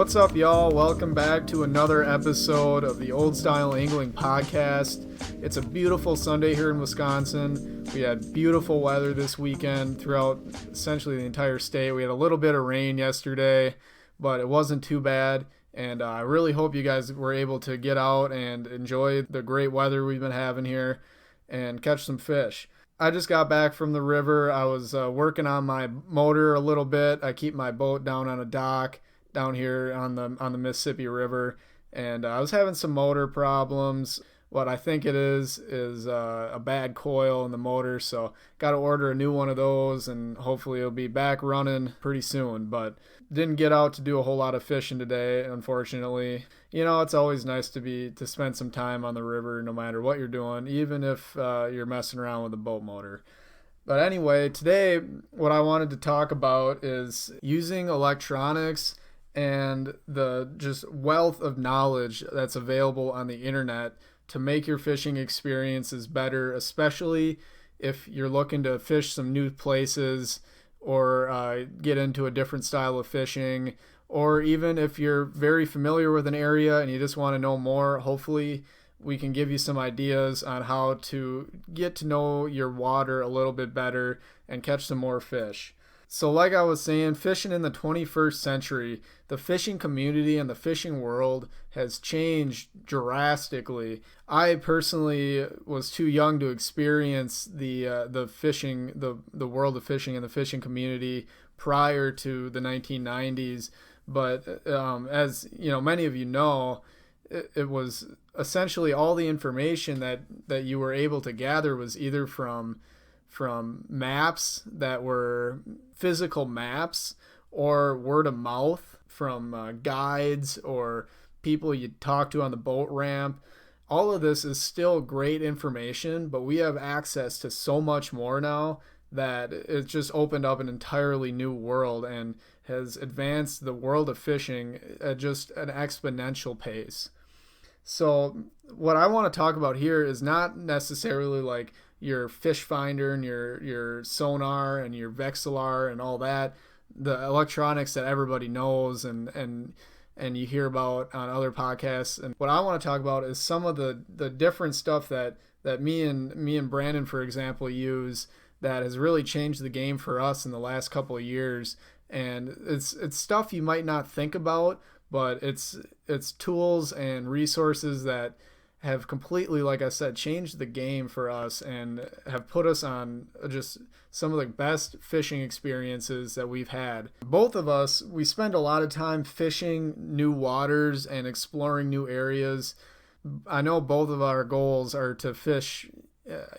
What's up, y'all? Welcome back to another episode of the Old Style Angling Podcast. It's a beautiful Sunday here in Wisconsin. We had beautiful weather this weekend throughout essentially the entire state. We had a little bit of rain yesterday, but it wasn't too bad. And I really hope you guys were able to get out and enjoy the great weather we've been having here and catch some fish. I just got back from the river. I was working on my motor a little bit. I keep my boat down on a dock down here on the Mississippi River, and I was having some motor problems. What I think it is a bad coil in the motor, so got to order a new one of those, and hopefully it'll be back running pretty soon. But didn't get out to do a whole lot of fishing today, unfortunately. You know, it's always nice to spend some time on the river, no matter what you're doing, even if you're messing around with a boat motor. But anyway, today what I wanted to talk about is using electronics and the just wealth of knowledge that's available on the internet to make your fishing experiences better, especially if you're looking to fish some new places or get into a different style of fishing, or even if you're very familiar with an area and you just want to know more. Hopefully we can give you some ideas on how to get to know your water a little bit better and catch some more fish. So like I was saying, fishing in the 21st century, the fishing community and the fishing world has changed drastically. I personally was too young to experience the fishing, the world of fishing and the fishing community prior to the 1990s. But as you know, many of you know, it was essentially all the information that you were able to gather was either from maps that were physical maps or word of mouth from guides or people you talk to on the boat ramp. All of this is still great information, but we have access to so much more now that it's just opened up an entirely new world and has advanced the world of fishing at just an exponential pace. So what I want to talk about here is not necessarily like your fish finder and your sonar and your Vexilar and all that, the electronics that everybody knows and you hear about on other podcasts. And what I want to talk about is some of the different stuff that me and Brandon, for example, use that has really changed the game for us in the last couple of years. And it's stuff you might not think about, but it's tools and resources that have completely, like I said, changed the game for us and have put us on just some of the best fishing experiences that we've had. Both of us, we spend a lot of time fishing new waters and exploring new areas. I know both of our goals are to fish,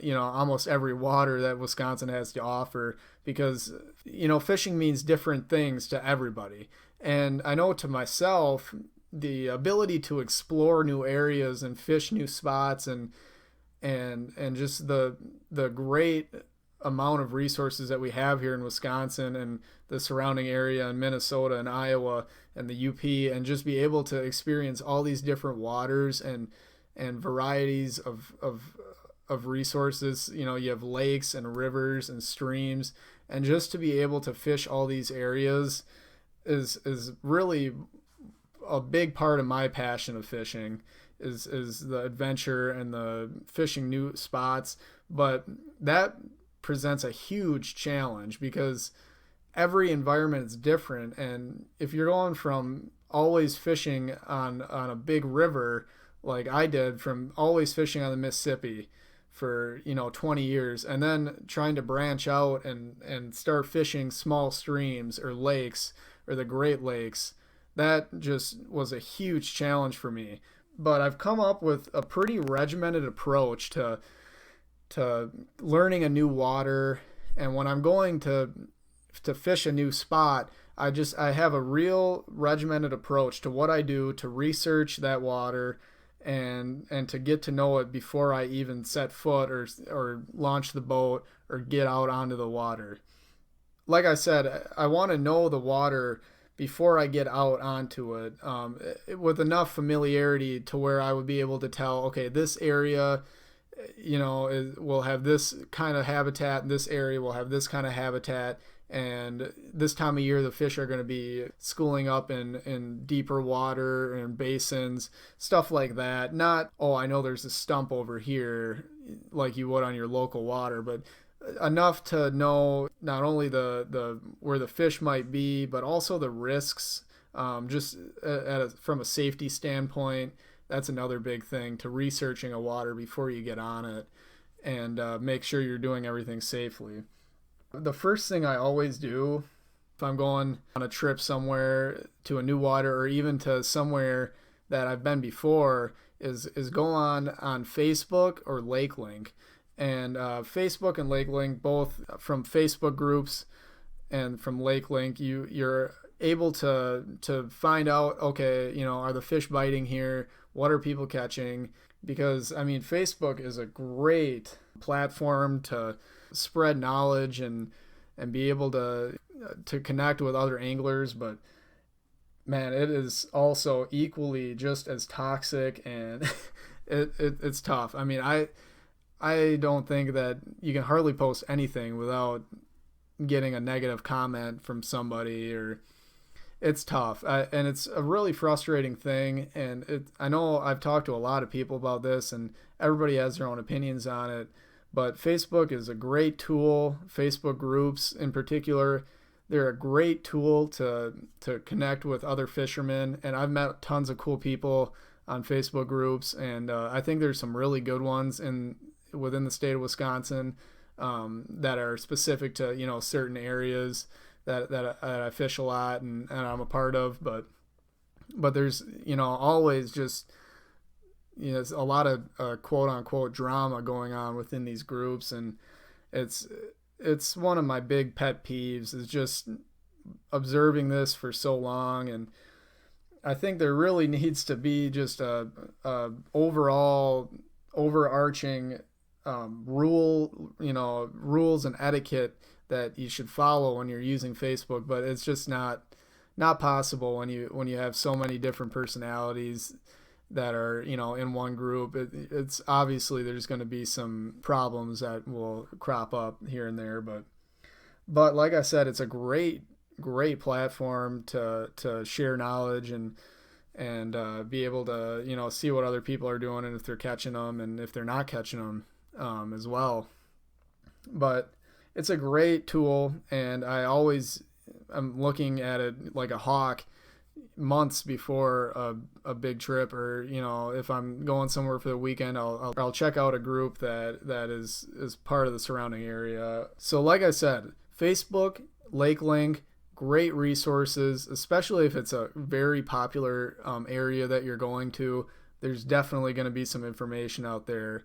almost every water that Wisconsin has to offer, because, fishing means different things to everybody. And I know to myself, the ability to explore new areas and fish new spots and just the great amount of resources that we have here in Wisconsin and the surrounding area in Minnesota and Iowa and the UP, and just be able to experience all these different waters and varieties of resources. You have lakes and rivers and streams, and just to be able to fish all these areas is really a big part of my passion of fishing is the adventure and the fishing new spots. But that presents a huge challenge because every environment is different. And if you're going from always fishing on a big river, like I did, from always fishing on the Mississippi for 20 years, and then trying to branch out and start fishing small streams or lakes or the Great Lakes, that just was a huge challenge for me. But I've come up with a pretty regimented approach to learning a new water. And when I'm going to fish a new spot, I have a real regimented approach to what I do to research that water and to get to know it before I even set foot or launch the boat or get out onto the water. Like I said, I want to know the water before I get out onto it, with enough familiarity to where I would be able to tell, okay, this area, will have this kind of habitat, and this area will have this kind of habitat, And this time of year, the fish are going to be schooling up in deeper water and basins, stuff like that. Not, oh, I know there's a stump over here like you would on your local water, but enough to know not only the where the fish might be, but also the risks. Just from a safety standpoint, that's another big thing, to researching a water before you get on it, and make sure you're doing everything safely. The first thing I always do if I'm going on a trip somewhere to a new water, or even to somewhere that I've been before, is go on Facebook or LakeLink. And Facebook and LakeLink, both from Facebook groups and from LakeLink, you're able to find out, okay, are the fish biting here? What are people catching? Because Facebook is a great platform to spread knowledge and be able to connect with other anglers, but man, it is also equally just as toxic, and it's tough. I don't think that you can hardly post anything without getting a negative comment from somebody, or it's tough. And it's a really frustrating thing. And I know I've talked to a lot of people about this, and everybody has their own opinions on it. But Facebook is a great tool. Facebook groups in particular, they're a great tool to connect with other fishermen. And I've met tons of cool people on Facebook groups, and I think there's some really good ones within the state of Wisconsin that are specific to certain areas that I fish a lot and I'm a part of. But there's always just a lot of quote unquote drama going on within these groups, and it's one of my big pet peeves, is just observing this for so long. And I think there really needs to be just a overall overarching rules and etiquette that you should follow when you're using Facebook. But it's just not possible when you have so many different personalities that are in one group. It's obviously there's going to be some problems that will crop up here and there, but like I said, it's a great platform to share knowledge and be able to see what other people are doing, and if they're catching them and if they're not catching them as well. But it's a great tool, and I'm looking at it like a hawk months before a big trip, or if I'm going somewhere for the weekend, I'll check out a group that is part of the surrounding area. So like I said, Facebook, LakeLink, great resources, especially if it's a very popular area that you're going to. There's definitely going to be some information out there,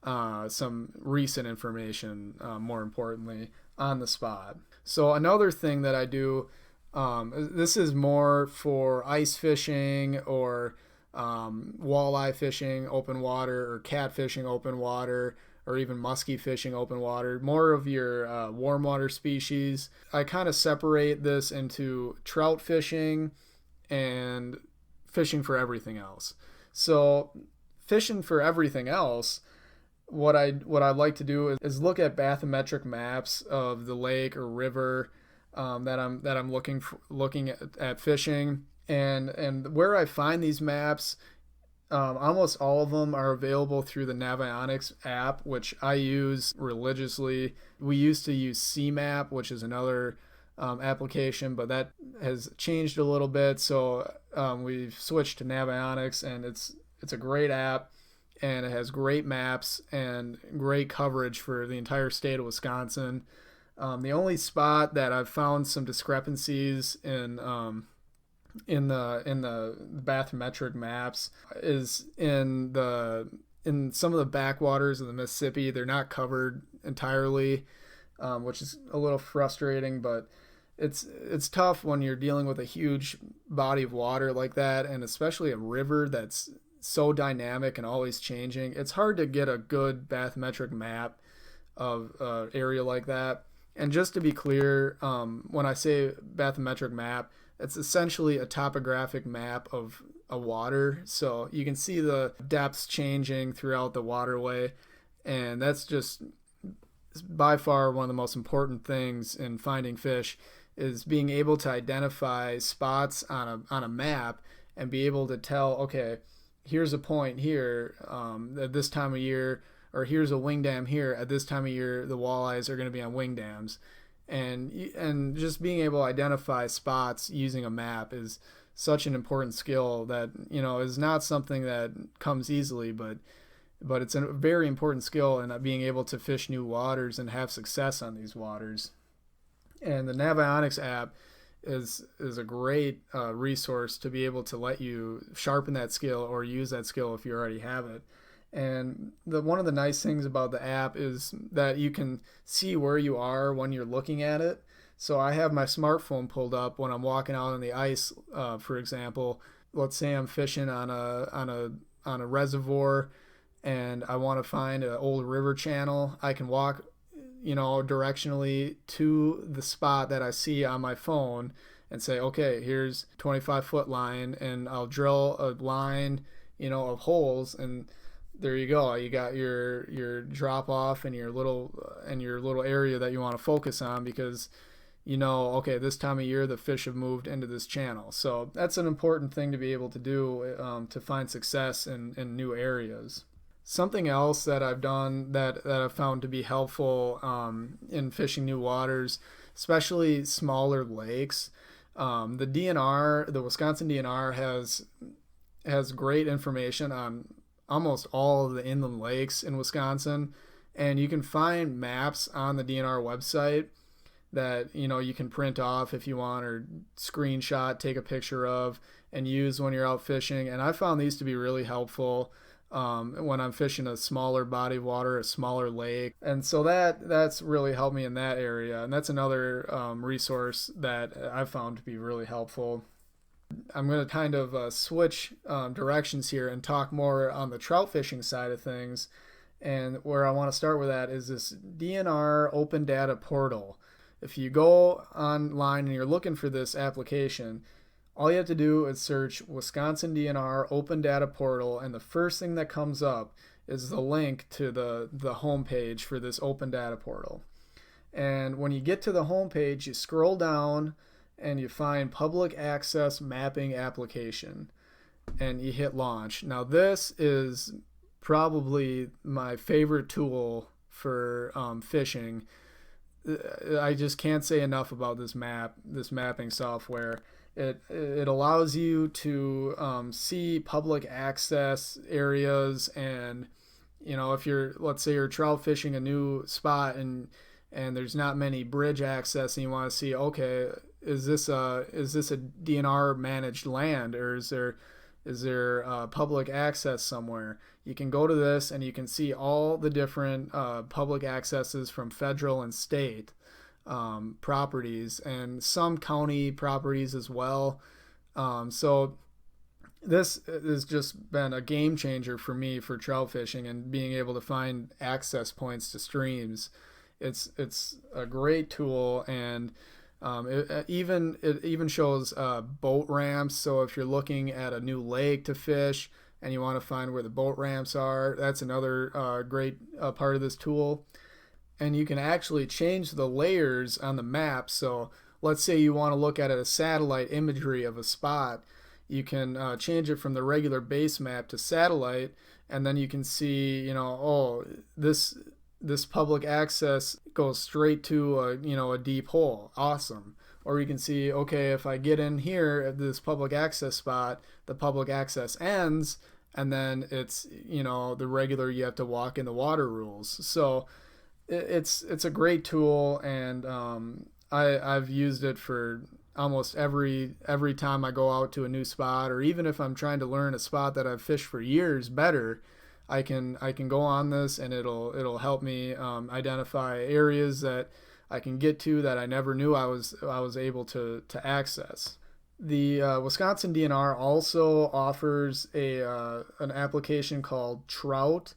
some recent information, more importantly, on the spot. So another thing that I do, this is more for ice fishing or walleye fishing open water, or catfishing open water, or even muskie fishing open water, more of your warm water species. I kind of separate this into trout fishing and fishing for everything else. So fishing for everything else, what I'd like to do is look at bathymetric maps of the lake or river that I'm looking at fishing, and where I find these maps, almost all of them are available through the Navionics app, which I use religiously. We used to use CMAP, which is another application, but that has changed a little bit, so we've switched to Navionics, and it's a great app, and it has great maps and great coverage for the entire state of Wisconsin. The only spot that I've found some discrepancies in the bathymetric maps is in some of the backwaters of the Mississippi. They're not covered entirely, which is a little frustrating, but it's tough when you're dealing with a huge body of water like that, and especially a river that's so dynamic and always changing. It's hard to get a good bathymetric map of an area like that. And just to be clear, when I say bathymetric map, it's essentially a topographic map of a water. So you can see the depths changing throughout the waterway, and that's just by far one of the most important things in finding fish is being able to identify spots on a map and be able to tell, okay, here's a point here at this time of year, or here's a wing dam here at this time of year. The walleyes are going to be on wing dams, and just being able to identify spots using a map is such an important skill that is not something that comes easily, but it's a very important skill in being able to fish new waters and have success on these waters. And the Navionics app is a great resource to be able to let you sharpen that skill or use that skill if you already have it. And one of the nice things about the app is that you can see where you are when you're looking at it. So I have my smartphone pulled up when I'm walking out on the ice, for example. Let's say I'm fishing on a reservoir, and I want to find an old river channel. I can walk, directionally to the spot that I see on my phone and say, okay, here's 25-foot line, and I'll drill a line, of holes, and there you go. You got your drop off and your little area that you want to focus on, because okay, this time of year the fish have moved into this channel. So that's an important thing to be able to do to find success in new areas. Something else that I've done that I've found to be helpful in fishing new waters, especially smaller lakes, the DNR, the Wisconsin DNR has great information on almost all of the inland lakes in Wisconsin, and you can find maps on the DNR website that you can print off if you want, or screenshot, take a picture of, and use when you're out fishing. And I found these to be really helpful when I'm fishing a smaller body of water, a smaller lake. And so that's really helped me in that area, and that's another resource that I've found to be really helpful. I'm going to kind of switch directions here and talk more on the trout fishing side of things. And where I want to start with that is this DNR Open Data Portal. If you go online and you're looking for this application, all you have to do is search Wisconsin DNR Open Data Portal, and the first thing that comes up is the link to the homepage for this Open Data Portal. And when you get to the homepage, you scroll down and you find Public Access Mapping Application, and you hit launch. Now this is probably my favorite tool for fishing. I just can't say enough about this mapping software. It allows you to see public access areas, and if let's say you're trout fishing a new spot and there's not many bridge access, and you want to see, okay, is this a DNR managed land, or is there public access somewhere? You can go to this and you can see all the different public accesses from federal and state properties, and some county properties as well. So this has just been a game changer for me for trout fishing and being able to find access points to streams. It's a great tool, and it even shows boat ramps. So if you're looking at a new lake to fish and you want to find where the boat ramps are, that's another great part of this tool. And you can actually change the layers on the map. So let's say you want to look at a satellite imagery of a spot. You can change it from the regular base map to satellite, and then you can see, this public access goes straight to a deep hole. Awesome. Or you can see, okay, if I get in here at this public access spot, the public access ends, and then it's the regular, you have to walk in the water rules. So it's a great tool, and I've used it for almost every time I go out to a new spot, or even if I'm trying to learn a spot that I've fished for years better, I can go on this, and it'll help me identify areas that I can get to that I never knew I was able to access. The Wisconsin DNR also offers an application called Trout.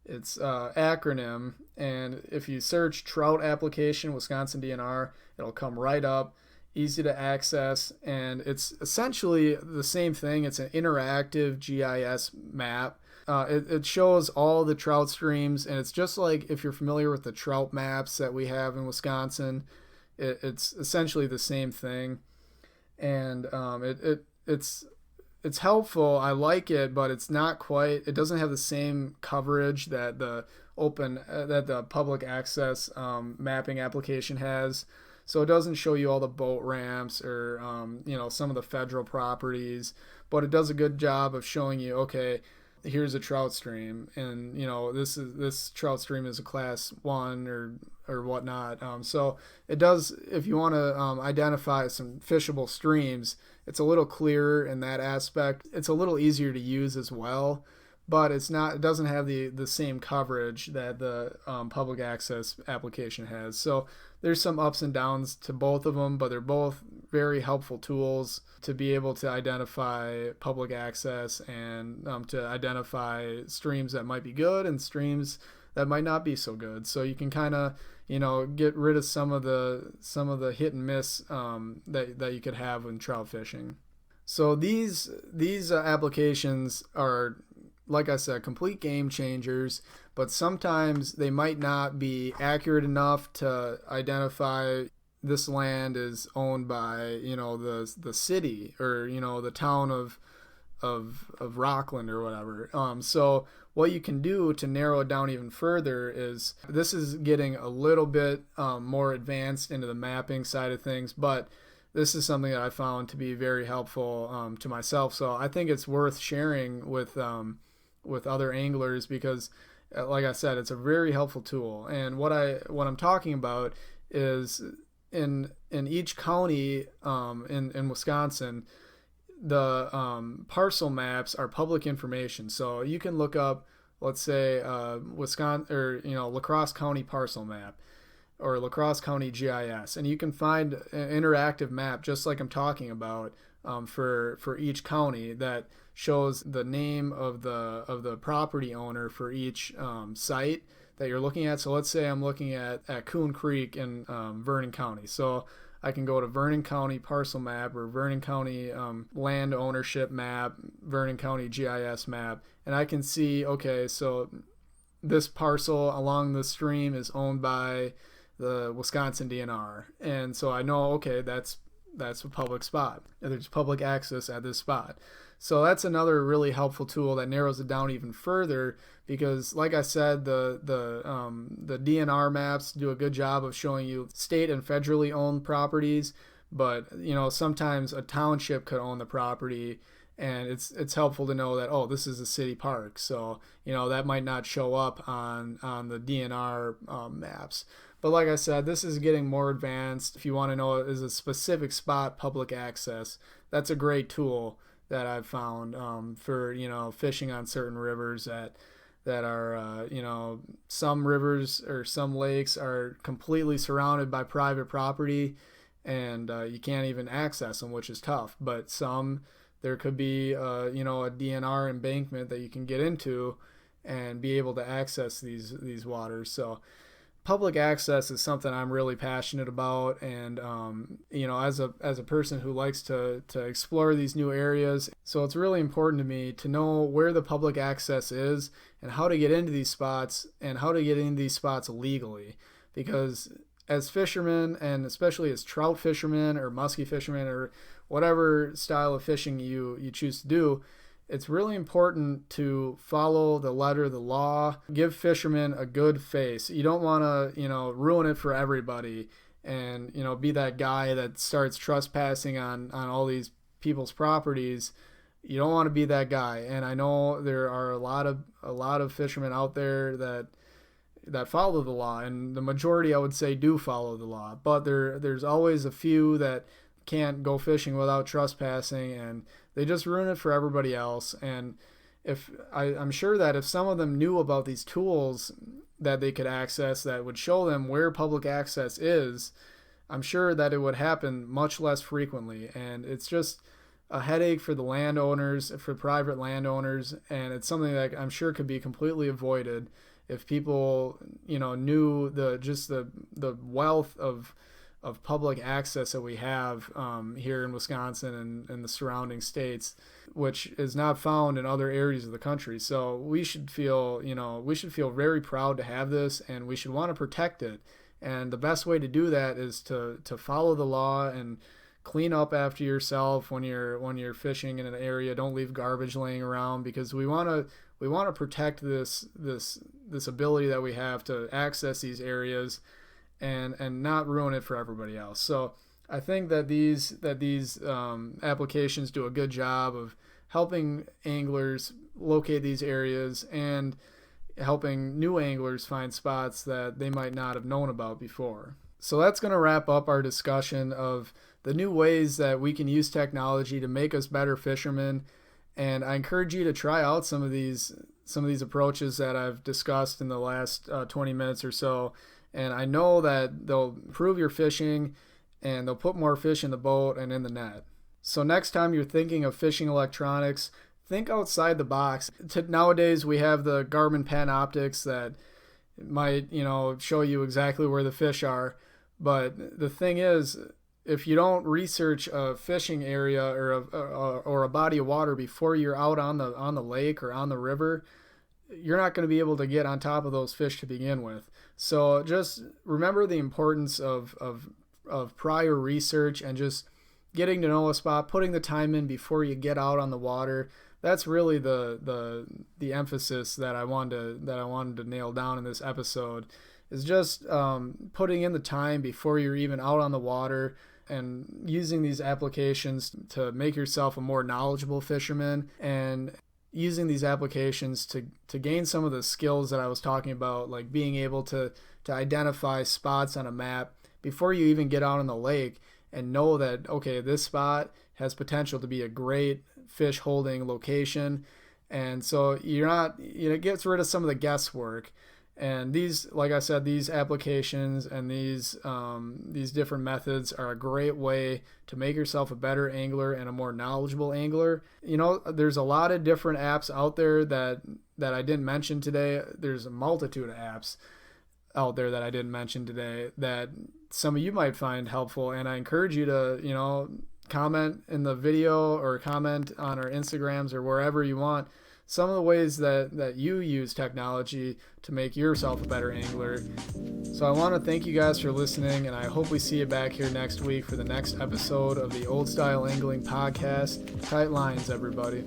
It's acronym, and if you search Trout application Wisconsin DNR, it'll come right up, easy to access, and it's essentially the same thing. It's an interactive GIS map. it shows all the trout streams, and it's just like if you're familiar with the trout maps that we have in Wisconsin. It's essentially the same thing, and it's helpful. I like it, but it's not quite. It doesn't have the same coverage that the public access mapping application has. So it doesn't show you all the boat ramps or some of the federal properties, but it does a good job of showing you, okay, here's a trout stream, and this trout stream is a class 1 or whatnot. So it does, if you want to identify some fishable streams, it's a little clearer in that aspect. It's a little easier to use as well, but it doesn't have the same coverage that the public access application has. So there's some ups and downs to both of them, but they're both very helpful tools to be able to identify public access and to identify streams that might be good and streams that might not be so good. So you can kind of get rid of some of the hit and miss that you could have when trout fishing. So these applications are, like I said, complete game changers, but sometimes they might not be accurate enough to identify this land is owned by the city or the town of Rockland or whatever. So what you can do to narrow it down even further is, this is getting a little bit more advanced into the mapping side of things, but this is something that I found to be very helpful to myself. So I think it's worth sharing with other anglers because, like I said, it's a very helpful tool. And what I'm talking about is in each county in Wisconsin, the parcel maps are public information. So you can look up, let's say, Wisconsin or La Crosse County parcel map or La Crosse County GIS, and you can find an interactive map just like I'm talking about for each county that shows the name of the property owner for each site that you're looking at. So let's say I'm looking at Coon Creek in Vernon County. So I can go to Vernon County parcel map or Vernon County land ownership map, Vernon County GIS map, and I can see, okay, so this parcel along the stream is owned by the Wisconsin DNR. And so I know, okay, that's a public spot. There's public access at this spot. So that's another really helpful tool that narrows it down even further because, like I said, the DNR maps do a good job of showing you state and federally owned properties, but sometimes a township could own the property, and it's helpful to know that, oh, this is a city park, so that might not show up on the DNR maps. But like I said, this is getting more advanced. If you want to know, is a specific spot public access, that's a great tool that I've found for fishing on certain rivers that are some rivers or some lakes are completely surrounded by private property, and you can't even access them, which is tough. But some, there could be a DNR embankment that you can get into and be able to access these waters. So public access is something I'm really passionate about, and as a person who likes to explore these new areas, so it's really important to me to know where the public access is and how to get into these spots and how to get into these spots legally, because as fishermen, and especially as trout fishermen or muskie fishermen or whatever style of fishing you choose to do, it's really important to follow the letter of the law, give fishermen a good face. You don't want to, ruin it for everybody and, be that guy that starts trespassing on all these people's properties. You don't want to be that guy. And I know there are a lot of fishermen out there that follow the law, and the majority, I would say, do follow the law. But there's always a few that can't go fishing without trespassing, and they just ruin it for everybody else. And I'm sure that if some of them knew about these tools that they could access that would show them where public access is, I'm sure that it would happen much less frequently. And it's just a headache for the landowners, for private landowners, and it's something that I'm sure could be completely avoided if people knew the wealth of of public access that we have here in Wisconsin and the surrounding states, which is not found in other areas of the country. So we should feel very proud to have this, and we should want to protect it. And the best way to do that is to follow the law and clean up after yourself when you're fishing in an area. Don't leave garbage laying around, because we want to protect this ability that we have to access these areas and not ruin it for everybody else. So I think that these applications do a good job of helping anglers locate these areas and helping new anglers find spots that they might not have known about before. So that's going to wrap up our discussion of the new ways that we can use technology to make us better fishermen. And I encourage you to try out some of these approaches that I've discussed in the last 20 minutes or so. And I know that they'll improve your fishing, and they'll put more fish in the boat and in the net. So next time you're thinking of fishing electronics, think outside the box. Nowadays we have the Garmin Panoptics that might, show you exactly where the fish are. But the thing is, if you don't research a fishing area or a body of water before you're out on the lake or on the river, you're not going to be able to get on top of those fish to begin with. So just remember the importance of prior research and just getting to know a spot, putting the time in before you get out on the water. That's really the emphasis that I wanted to nail down in this episode, is just putting in the time before you're even out on the water, and using these applications to make yourself a more knowledgeable fisherman, and using these applications to gain some of the skills that I was talking about, like being able to identify spots on a map before you even get out on the lake and know that, okay, this spot has potential to be a great fish holding location. And so it gets rid of some of the guesswork. And these, like I said, these applications and these different methods are a great way to make yourself a better angler and a more knowledgeable angler. There's a lot of different apps out there that I didn't mention today. There's a multitude of apps out there that I didn't mention today that some of you might find helpful. And I encourage you to, comment in the video or comment on our Instagrams or wherever you want some of the ways that you use technology to make yourself a better angler. So I want to thank you guys for listening, and I hope we see you back here next week for the next episode of the Old Style Angling Podcast. Tight lines, everybody.